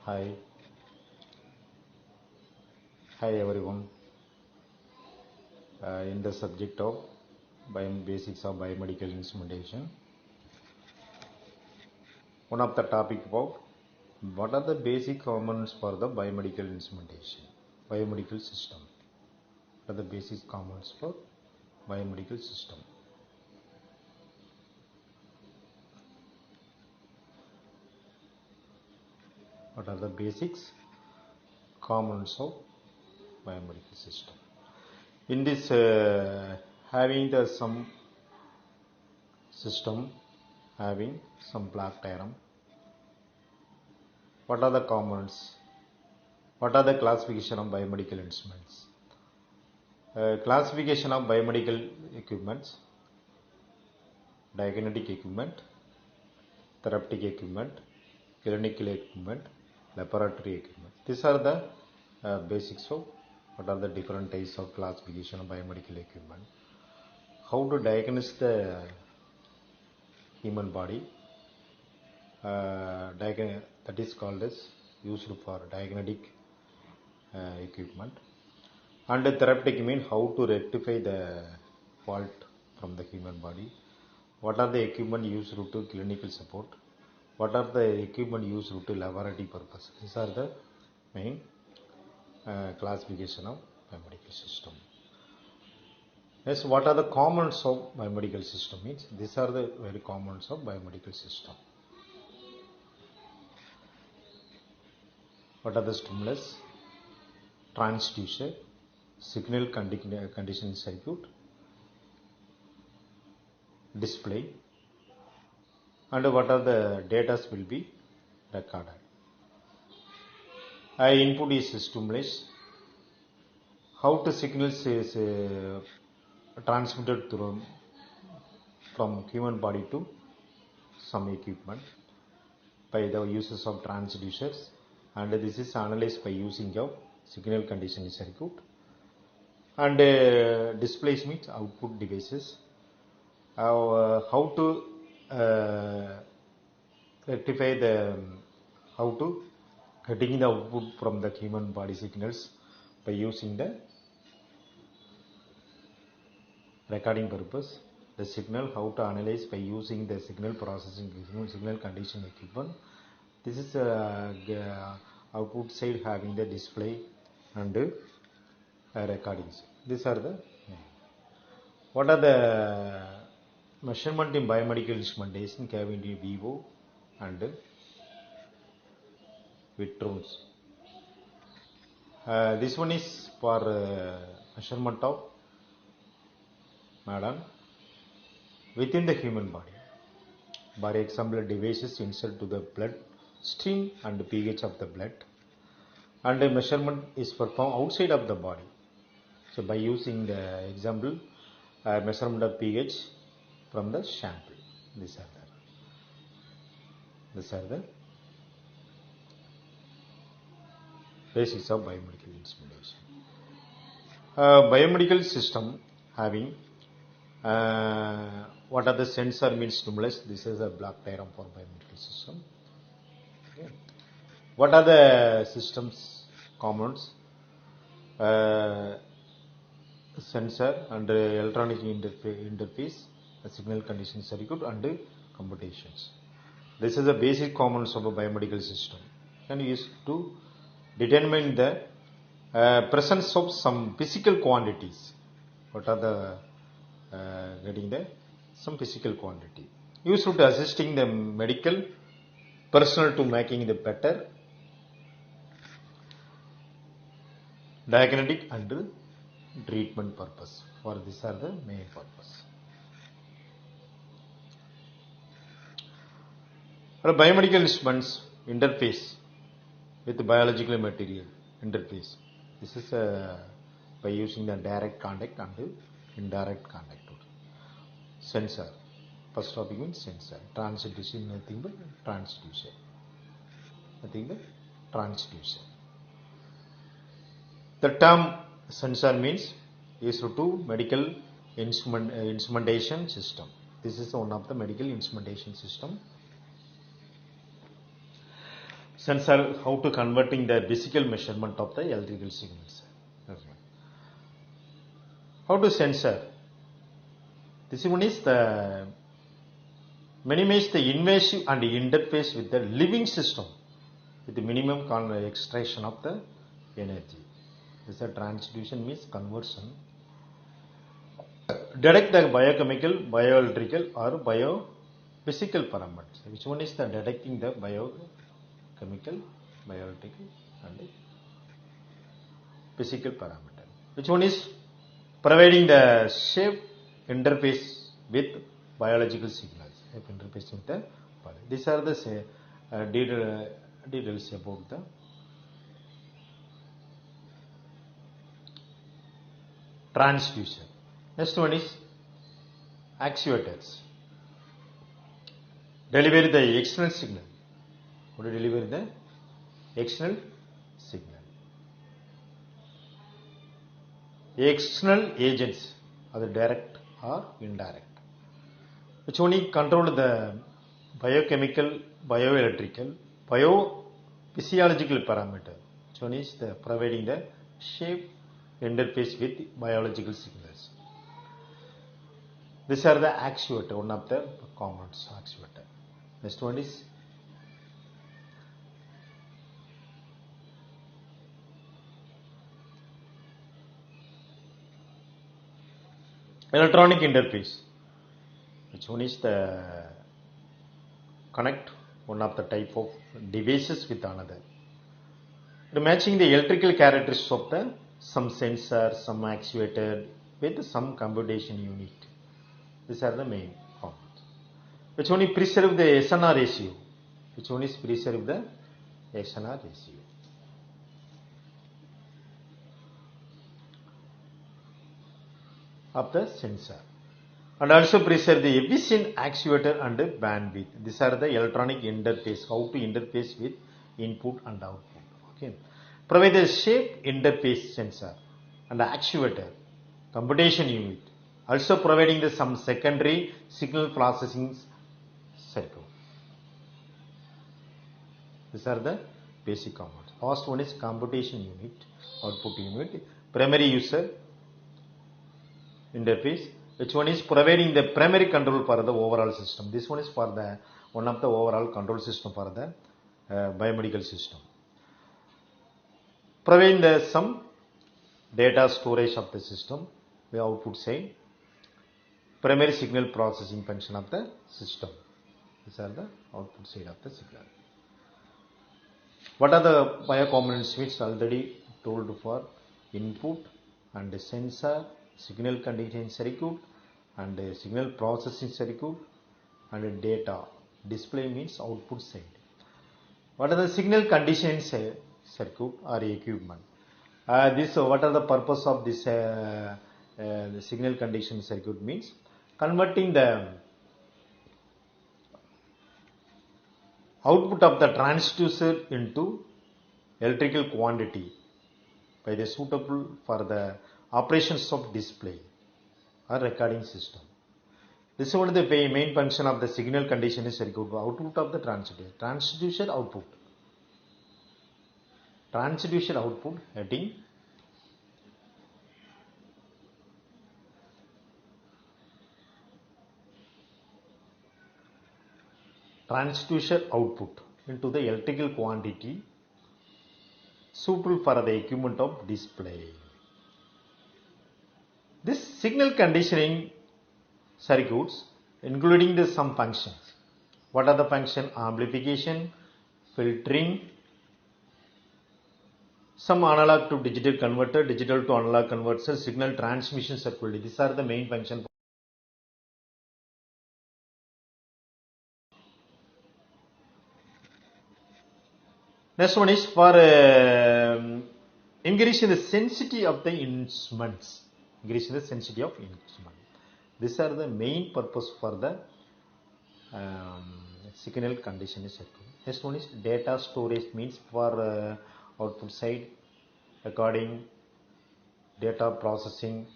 Hi, hi everyone. In the subject of basics of biomedical instrumentation, one of the topic about what are the basic components for the biomedical instrumentation, biomedical system. What are the basic components for biomedical system? What are the basics components of biomedical system? In this, having the some system having some block diagram. What are the components? What are the classification of biomedical instruments? Classification of biomedical equipments: diagnostic equipment, therapeutic equipment, clinical equipment, laboratory equipment. These are the basics of what are the different types of classification of biomedical equipment. How to diagnose the human body, that is called as used for diagnostic equipment. And therapeutic means how to rectify the fault from the human body. What are the equipment used to clinical support? What are the equipment used to laboratory purpose? These are the main classification of biomedical system. Yes, what are the components of biomedical system? Means these are the very components of biomedical system. What are the stimulus, transducer, signal conditioning circuit, display, and what are the data will be recorded. Input is stimulus. How the signals is transmitted through from human body to some equipment by the uses of transducers, and this is analyzed by using of signal conditioning circuit. And displays means output devices. How to rectify the how to getting the output from the human body signals by using the recording purpose. The signal, how to analyze by using the signal processing signal conditioning equipment. This is output side having the display and recordings. These are the what are the measurement in biomedical instrumentation having the vivo and Vitrons. This one is for measurement of madam within the human body. For example, devices insert to the blood stream and pH of the blood, and the measurement is performed outside of the body. So by using the example measurement of pH from the sample. These are the basics of biomedical instrumentation. Biomedical system having what are the sensor means stimulus. This is a block diagram for biomedical system. Okay. What are the systems components? Sensor and electronic interface, a signal conditioning circuit, and computations. This is the basic components of a biomedical system, and used to determine the presence of some physical quantities. What are the getting the some physical quantity used to assisting the medical personnel to making the better diagnostic and treatment purpose. For these are the main purpose. For biomedical instruments interface with biological material interface. This is by using the direct contact and indirect contact. Sensor. First topic means sensor. Transducer, nothing but transducer. Nothing but transducer. The term sensor means used to medical instrumentation system. This is one of the medical instrumentation system. Sensor, how to converting the physical measurement of the electrical signals. How to sensor? This one is the minimize the invasive and interface with the living system with the minimum extraction of the energy. This is transduction means conversion. Detect the biochemical, bioelectrical or biophysical parameters. Which one is the detecting the biochemical, bioelectrical and physical parameter? Which one is providing the shape interface with biological signals? Interface with the body. These are the details about the transducer. Next one is actuators. Deliver the external signal. What to deliver the external signal? External agents, either direct or indirect. Which only control the biochemical, bioelectrical, biophysiological parameter. Which one is the providing the shape interface with biological signals. These are the actuator, one of the components actuator. Next one is electronic interface. Which one is the connect one of the type of devices with another. The matching the electrical characteristics of the some sensor, some actuator with some computation unit. These are the main components. Which one is preserve the SNR ratio? Which one is preserve the SNR ratio? Of the sensor. And also preserve the efficient actuator and bandwidth. These are the electronic interface, how to interface with input and output. Okay. Provide the shape interface sensor and actuator, computation unit. Also providing the some secondary signal processing circuit. These are the basic components. First one is computation unit, output unit, primary user interface. Which one is providing the primary control for the overall system. This one is for the one of the overall control system for the biomedical system. Providing the some data storage of the system, the output side, primary signal processing function of the system. These are the output side of the signal. What are the biocomponents which already told for input and sensor, signal conditioning circuit and signal processing circuit and data display means output side. What are the signal conditioning circuit or equipment? What are the purpose of this the signal conditioning circuit means converting the output of the transducer into electrical quantity by the suitable for the operations of display or recording system. This is one of the main function of the signal conditioning circuit, output of the transducer. Transducer output. Transducer output heading transducer output into the electrical quantity suitable for the equipment of display. This signal conditioning circuits including the some functions. What are the function? Amplification, filtering, some analog to digital converter, digital to analog converter, signal transmission circuit. These are the main functions. Next one is for increasing the sensitivity of the instruments. Increasing the sensitivity of instrument. These are the main purpose for the signal conditioning circuit. Next one is data storage means for output side recording, data processing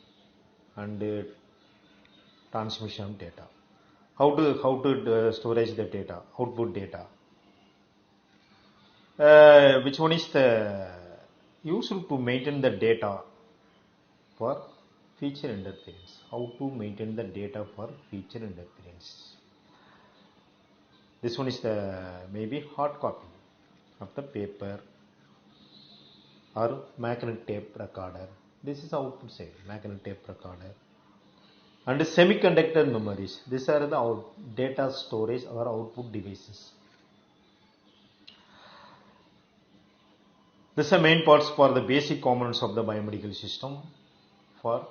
and transmission data. How to storage the data, output data. Which one is the used to maintain the data for feature interference? How to maintain the data for feature interference? This one is the maybe hard copy of the paper or magnetic tape recorder. This is output side, magnetic tape recorder. And semiconductor memories. These are the data storage or output devices. These are main parts for the basic components of the biomedical system. For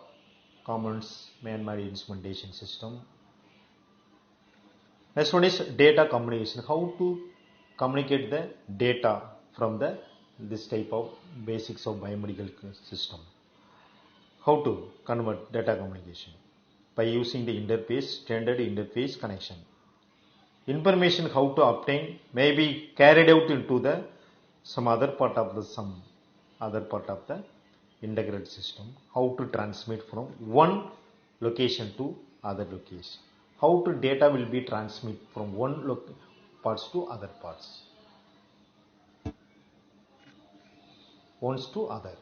components, man-made instrumentation system. Next one is data communication. How to communicate the data from this type of basics of biomedical system. How to convert data communication? By using the interface, standard interface connection. Information how to obtain may be carried out into some other part of the integrated system. How to transmit from one location to other location. How to data will be transmit from one parts to other parts. Ones to other.